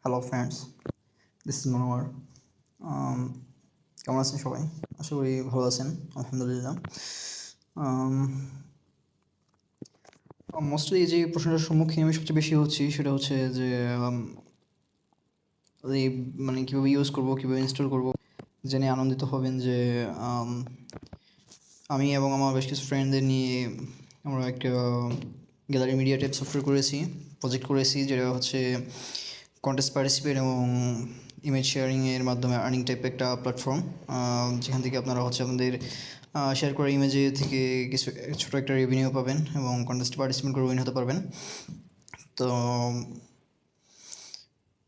Hello friends, this is Monowar. কেমন আছেন সবাই? আশা করি ভালো আছেন, আলহামদুলিল্লাহ। মোস্টলি যে প্রশ্নটার সম্মুখীন আমি সবচেয়ে বেশি হচ্ছি সেটা হচ্ছে যে এই মানে কীভাবে ইউজ করব, কীভাবে ইনস্টল করব। জেনে আনন্দিত হবেন যে আমি এবং আমার বেশ কিছু ফ্রেন্ডদের নিয়ে আমরা একটা গ্যালারি মিডিয়া টাইপ সফটওয়্যার করেছি, প্রজেক্ট করেছি, যেটা হচ্ছে কন্টেস্ট পার্টিসিপেট এবং ইমেজ শেয়ারিংয়ের মাধ্যমে আর্নিং টাইপ একটা প্ল্যাটফর্ম, যেখান থেকে আপনারা হচ্ছে আপনাদের শেয়ার করা ইমেজে থেকে কিছু ছোটো একটা রেভিনিউ পাবেন এবং কন্টেস্টে পার্টিসিপেট করে উইন হতে পারবেন। তো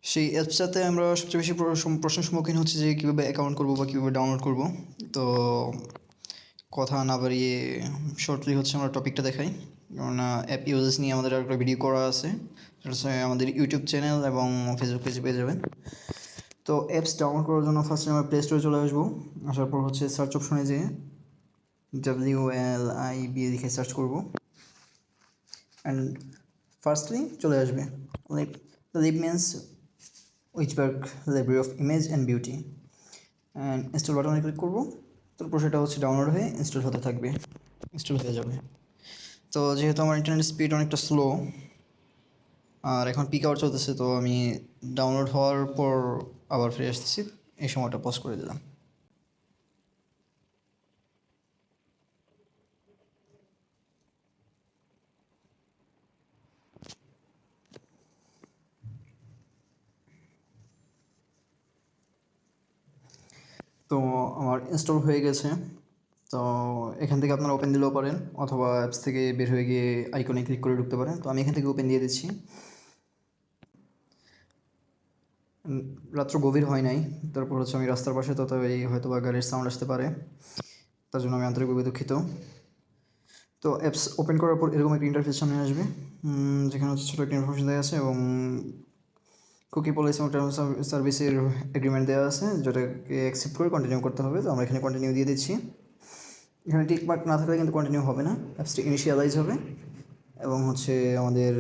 সেই অ্যাপসটাতে আমরা সবচেয়ে বেশি প্রশ্নের সম্মুখীন হচ্ছে যে কীভাবে অ্যাকাউন্ট করবো বা কীভাবে ডাউনলোড করব। তো কথা না বাড়িয়ে শর্টলি হচ্ছে আমরা টপিকটা দেখাই, কারণ অ্যাপ ইউজেস নিয়ে আমাদের একটা ভিডিও করা আছে, সেটা হচ্ছে আমাদের ইউটিউব চ্যানেল এবং ফেসবুক পেজে পেয়ে যাবেন। তো অ্যাপস ডাউনলোড করার জন্য ফার্স্টে আমরা প্লে স্টোরে চলে আসবো। আসার পর হচ্ছে সার্চ অপশনে যেয়ে WLIB লিখে সার্চ করবো অ্যান্ড ফার্স্টলি চলে আসবে লিব মিনস উইচবার্গ library of image and beauty, and install বাটনে ক্লিক করবো। তারপর সেটা হচ্ছে ডাউনলোড হয়ে ইনস্টল হতে থাকবে, ইনস্টল হয়ে যাবে। তো যেহেতু আমার ইন্টারনেট স্পিড অনেকটা স্লো আর এখন পিক আউট চলতেছে, তো আমি ডাউনলোড হওয়ার পর আবার ফিরে আসতেছি, এই সময়টা পজ করে দিলাম। তো আমার ইনস্টল হয়ে গেছে। তো এখান থেকে আপনারা ওপেন দিলেও পারেন অথবা অ্যাপস থেকে বের হয়ে গিয়ে আইকনে ক্লিক করে ঢুকতে পারেন। তো আমি এখান থেকে ওপেন দিয়ে দিচ্ছি। রাত্র গভীর হয় নাই, তারপর হচ্ছে আমি রাস্তার পাশে, তো এই হয়তো বা গাড়ির সাউন্ড আসতে পারে, তার জন্য আমি আন্তরিকভাবে দুঃখিত। তো অ্যাপস ওপেন করার পর এরকম একটা ইন্টারফেস সামনে আসবে, যেখানে হচ্ছে ছোটো একটা ইনফরমেশন দেওয়া আছে এবং কুকি পলিসি এবং টার্মস অফ সার্ভিসের এগ্রিমেন্ট দেওয়া আছে, যেটাকে অ্যাকসেপ্ট করে কন্টিনিউ করতে হবে। তো আমরা এখানে কন্টিনিউ দিয়ে দিচ্ছি। এখানে টিক মার্ক না থাকলে কিন্তু কন্টিনিউ হবে না, অ্যাপসটি ইনিশিয়ালাইজ হবে এবং হচ্ছে আমাদের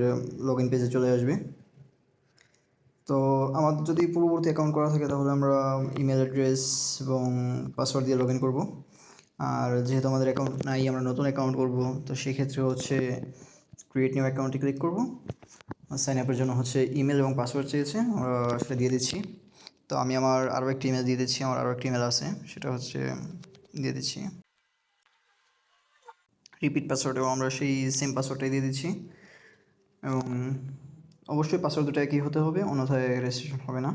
লগ ইন পেজে চলে আসবে। তো আমাদের যদি পূর্ববর্তী অ্যাকাউন্ট করা থাকে তাহলে আমরা ইমেল অ্যাড্রেস এবং পাসওয়ার্ড দিয়ে লগ ইন করবো। আর যেহেতু আমাদের অ্যাকাউন্ট নাই, আমরা নতুন অ্যাকাউন্ট করব, তো সেক্ষেত্রে হচ্ছে ক্রিয়েট নিউ অ্যাকাউন্টে ক্লিক করব। সাইন আপের জন্য হচ্ছে ইমেল এবং পাসওয়ার্ড চেয়েছে, আমরা সেটা দিয়ে দিচ্ছি। তো আমি আমার আরও একটি ইমেল দিয়ে দিচ্ছি, আমার আরও একটি ইমেল আছে, সেটা হচ্ছে দিয়ে দিচ্ছি রিপিট পাসওয়ার্ড, এবং আমরা সেই সেম পাসওয়ার্ডটাই দিয়ে দিচ্ছি। এবং অবশ্যই পাসওয়ার্ড দুটো একই হতে হবে, অন্যথায় রেজিস্ট্রেশন হবে না।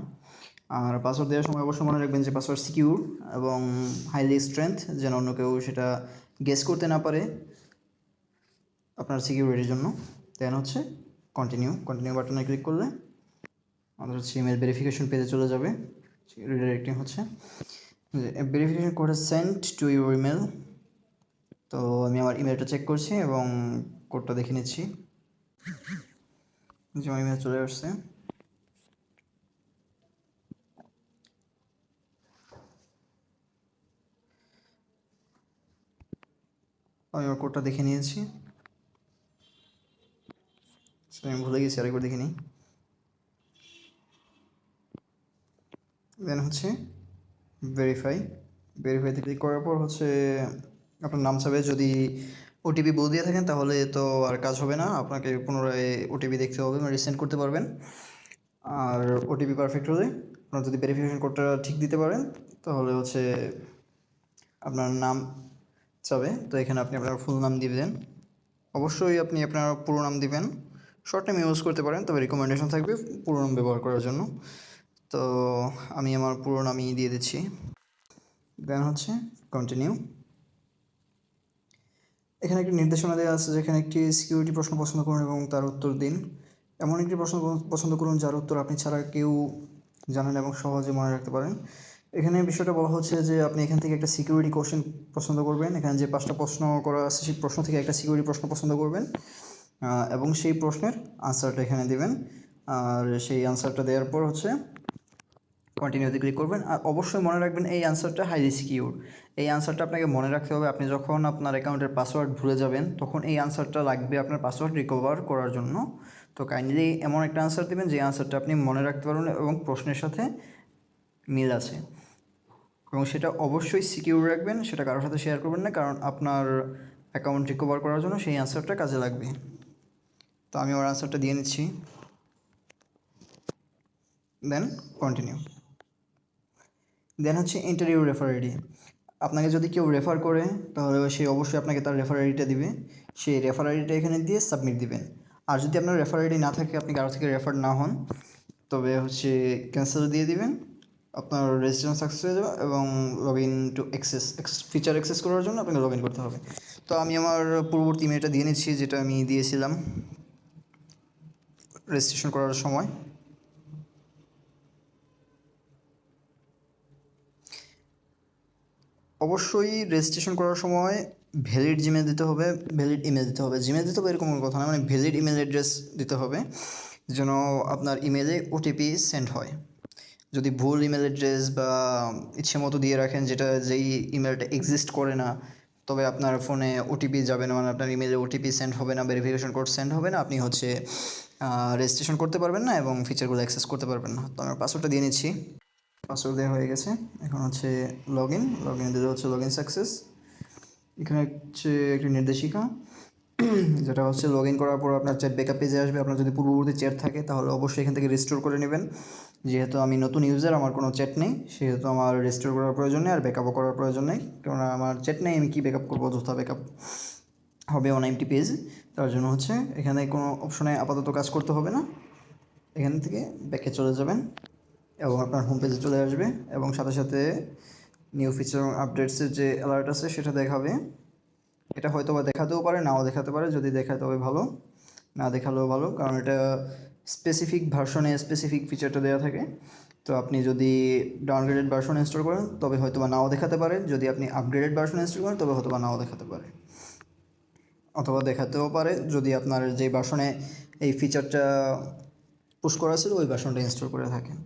আর পাসওয়ার্ড দেওয়ার সময় অবশ্যই মনে রাখবেন যে পাসওয়ার্ড সিকিউর এবং হাইলি স্ট্রেংথ, যেন অন্য কেউ সেটা গেস করতে না পারে আপনার সিকিউরিটির জন্য। দেন হচ্ছে কন্টিনিউ বাটনে ক্লিক করলে আমাদের হচ্ছে ইমেল ভেরিফিকেশন পেজে চলে যাবে। রিডাইরেক্টিং হচ্ছে verification code send to your email. তো আমি আমার ইমেলটা চেক করছি এবং কোডটা দেখে নিচ্ছি যে আমার ইমেল চলে আসছে। আমি আমার কোডটা দেখে নিয়েছি, আমি ভুলে গেছি, আরেকবার দেখে নিই। দেন হচ্ছে ভেরিফাইতে ক্লিক করার পর হচ্ছে আপনার নাম চাবে। যদি ওটিপি বলে দিয়ে থাকেন তাহলে তো আর কাজ হবে না, আপনাকে পুনরায় ওটিপি দেখতে হবে, মানে রিসেন্ড করতে পারবেন। আর ওটিপি পারফেক্ট হলে আপনার যদি ভেরিফিকেশন কোডটা ঠিক দিতে পারেন তাহলে হচ্ছে আপনার নাম চাবে। তো এখানে আপনি আপনার ফুল নাম দিবেন, অবশ্যই আপনি আপনার পুরো নাম দিবেন। শর্ট নেম ইউজ করতে পারেন, তবে রিকমেন্ডেশন থাকবে পুরো নাম ব্যবহার করার জন্য। তো আমি আমার পুরো নামই দিয়ে দিচ্ছি। দেন হচ্ছে কন্টিনিউ। এখানে একটি নির্দেশনা দেওয়া আছে, যেখানে একটি সিকিউরিটি প্রশ্ন পছন্দ করুন এবং তার উত্তর দিন। এমন একটি প্রশ্ন পছন্দ করুন যার উত্তর আপনি ছাড়া কেউ জানেন এবং সহজে মনে রাখতে পারেন। এখানে বিষয়টা বলা হচ্ছে যে আপনি এখান থেকে একটা সিকিউরিটি কোশ্চেন পছন্দ করবেন। এখানে যে 5টা প্রশ্ন করা আছে সেই প্রশ্ন থেকে একটা সিকিউরিটি প্রশ্ন পছন্দ করবেন এবং সেই প্রশ্নের আনসারটা এখানে দেবেন। আর সেই আনসারটা দেওয়ার পর হচ্ছে কন্টিনিউতে ক্লিক করবেন। আর অবশ্যই মনে রাখবেন এই আনসারটা হাইলি সিকিউর। এই আনসারটা আপনাকে মনে রাখতে হবে। আপনি যখন আপনার অ্যাকাউন্টের পাসওয়ার্ড ভুলে যাবেন তখন এই আনসারটা লাগবে আপনার পাসওয়ার্ড রিকভার করার জন্য। তো তো কাইন্ডলি এমন একটা আনসার দেবেন যে আনসারটা আপনি মনে রাখতে পারবেন এবং প্রশ্নের সাথে মিল আছে, এবং সেটা অবশ্যই সিকিউর রাখবেন, সেটা কারোর সাথে শেয়ার করবেন না, কারণ আপনার অ্যাকাউন্ট রিকভার করার জন্য সেই আনসারটা কাজে লাগবে। তো আমি ওর আনসারটা দিয়ে নিচ্ছি, দেন কন্টিনিউ। দেন হচ্ছে এন্টার ইউর রেফার আইডি। আপনাকে যদি কেউ রেফার করে তাহলে সে অবশ্যই আপনাকে তার রেফার আইডিটা দিবে, সেই রেফার আইডিটা এখানে দিয়ে সাবমিট দিবেন। আর যদি আপনার রেফার আইডি না থাকে, আপনি কারো থেকে রেফার না হন, তবে হচ্ছে ক্যান্সেল দিয়ে দিবেন, আপনার রেজিস্ট্রেশন সাকসেস হয়ে যাবে এবং log in to feature access করার জন্য আপনাকে লগ ইন করতে হবে। তো আমি আমার পূর্ববর্তী ইমেলটা দিয়ে নিচ্ছি, যেটা আমি দিয়েছিলাম রেজিস্ট্রেশন করার সময়। অবশ্যই রেজিস্ট্রেশন করার সময় ভ্যালিড জিমেল দিতে হবে, ভ্যালিড ইমেল দিতে হবে। জিমেল দিতে হবে এরকম কোনো কথা না, মানে ভ্যালিড ইমেল অ্যাড্রেস দিতে হবে যেন আপনার ইমেলে ওটিপি সেন্ড হয়। যদি ভুল ইমেল অ্যাড্রেস বা ইচ্ছে মতো দিয়ে রাখেন যেটা যেই ইমেলটা এক্সিস্ট করে না, তবে আপনার ফোনে ওটিপি যাবে না, মানে আপনার ইমেলে ওটিপি সেন্ড হবে না, ভেরিফিকেশন কোড সেন্ড হবে না, আপনি হচ্ছে রেজিস্ট্রেশন করতে পারবেন না এবং ফিচারগুলো অ্যাক্সেস করতে পারবেন না। তো আমার পাসওয়ার্ডটা দিয়ে নিচ্ছি, পাসওয়ার্ড দেওয়া হয়ে গেছে। এখন হচ্ছে লগ ইন দিলে হচ্ছে লগ ইন সাকসেস। এখানে হচ্ছে একটি নির্দেশিকা যেটা হচ্ছে লগ ইন করার পর আপনার চ্যাট ব্যাকআপ পেজে আসবে। আপনার যদি পূর্ববর্তী চ্যাট থাকে তাহলে অবশ্যই এখান থেকে রিস্টোর করে নেবেন। যেহেতু আমি নতুন ইউজার, আমার কোনো চ্যাট নেই, সেহেতু আমার রিস্টোর করার প্রয়োজন নেই আর ব্যাকআপও করার প্রয়োজন নেই, কারণ আমার চ্যাট নেই, আমি কী ব্যাকআপ করবো, অযথা ব্যাকআপ হবে অন এমটি পেজ। তার জন্য হচ্ছে এখানে কোনো অপশনে আপাতত কাজ করতে হবে না, এখান থেকে ব্যাকে চলে যাবেন এবং আপনার হোম পেজে চলে আসবে এবং সাথে সাথে নিউ ফিচার আপডেটসের যে অ্যালার্ট আছে সেটা দেখাবে। এটা হয়তো বা দেখাতেও পারে, নাও দেখাতে পারে, যদি দেখায় তবে ভালো, না দেখালেও ভালো, কারণ এটা স্পেসিফিক ভার্সনে স্পেসিফিক ফিচারটা দেওয়া থাকে। তো আপনি যদি ডাউনগ্রেডেড ভার্সন ইনস্টল করেন তবে হয়তো বা নাও দেখাতে পারে, যদি আপনি আপগ্রেডেড ভার্সন ইনস্টল করেন তবে হয়তো বা নাও দেখাতে পারে, অথবা দেখাতেও পারে যদি আপনার যে ভার্সনে এই ফিচারটা পুশ করা ছিল ওই ভার্সনটা ইনস্টল করে থাকেন।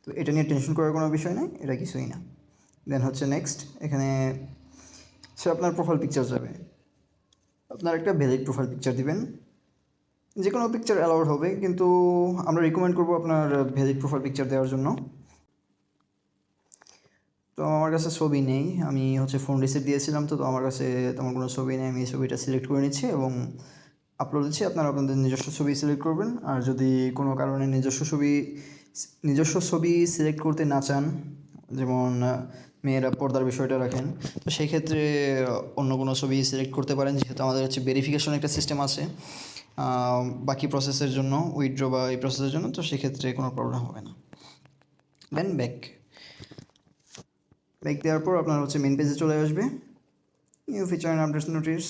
তো এটা নিয়ে টেনশন করার কোনো বিষয় নেই, এটা কিছুই না। দেন হচ্ছে নেক্সট, এখানে সে আপনার প্রোফাইল পিকচার যাবে, আপনার একটা ভ্যালিড প্রোফাইল পিকচার দিবেন, যে কোনো পিকচার অ্যালাউড হবে, কিন্তু আমরা রিকমেন্ড করবো আপনার ভ্যালিড প্রোফাইল পিকচার দেওয়ার জন্য। তো আমার কাছে ছবি নেই, আমি হচ্ছে ফোন রিসিভ দিয়েছিলাম, তো আমার কাছে তেমন কোনো ছবি নেই, আমি এই ছবিটা সিলেক্ট করে নিচ্ছি এবং আপলোড দিচ্ছি। আপনারা আপনাদের নিজস্ব ছবি সিলেক্ট করবেন, আর যদি কোনো কারণে নিজস্ব ছবি সিলেক্ট করতে না চান, যেমন মেয়েরা পর্দার বিষয়টা রাখেন, তো সেই ক্ষেত্রে অন্য কোনো ছবি সিলেক্ট করতে পারেন, যেহেতু আমাদের হচ্ছে ভেরিফিকেশন একটা সিস্টেম আছে বাকি প্রসেসের জন্য, উইথড্র বা এই প্রসেসের জন্য, তো সেক্ষেত্রে কোনো প্রবলেম হবে না। দেন ব্যাক দেওয়ার পর আপনার হচ্ছে মেন পেজে চলে আসবে, new feature and updates notice,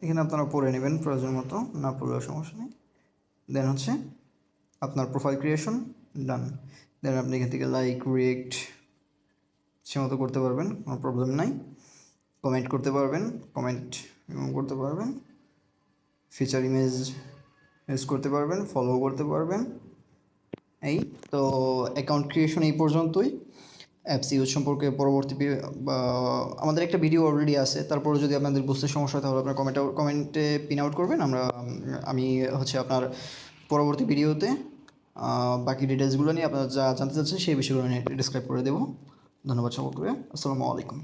এখানে আপনারা পড়ে নেবেন প্রয়োজন মতো, না পড়লেও সমস্যা নেই। দেন হচ্ছে আপনার প্রোফাইল ক্রিয়েশন ডান। দেন আপনি এখান থেকে লাইক রিয়েক্ট সে মতো করতে পারবেন, কোনো প্রবলেম নাই। কমেন্ট করতে পারবেন, কমেন্ট করতে পারবেন, ফিচার ইমেজ ইউজ করতে পারবেন, ফলো করতে পারবেন। এই তো অ্যাকাউন্ট ক্রিয়েশন এই পর্যন্তই। অ্যাপস ইউজ সম্পর্কে পরবর্তী বা আমাদের একটা ভিডিও অলরেডি আছে, তারপরে যদি আপনাদের বুঝতে সমস্যা হয় তাহলে আপনার কমেন্টে পিন আউট করবেন, আমি হচ্ছে আপনার পরবর্তী ভিডিওতে বাকি ডিটেলসগুলো নিয়ে আপনারা যা জানতে চাচ্ছেন সেই বিষয়গুলো নিয়ে ডিসক্রাইব করে দেবো। ধন্যবাদ সকলকে, আসসালামু আলাইকুম।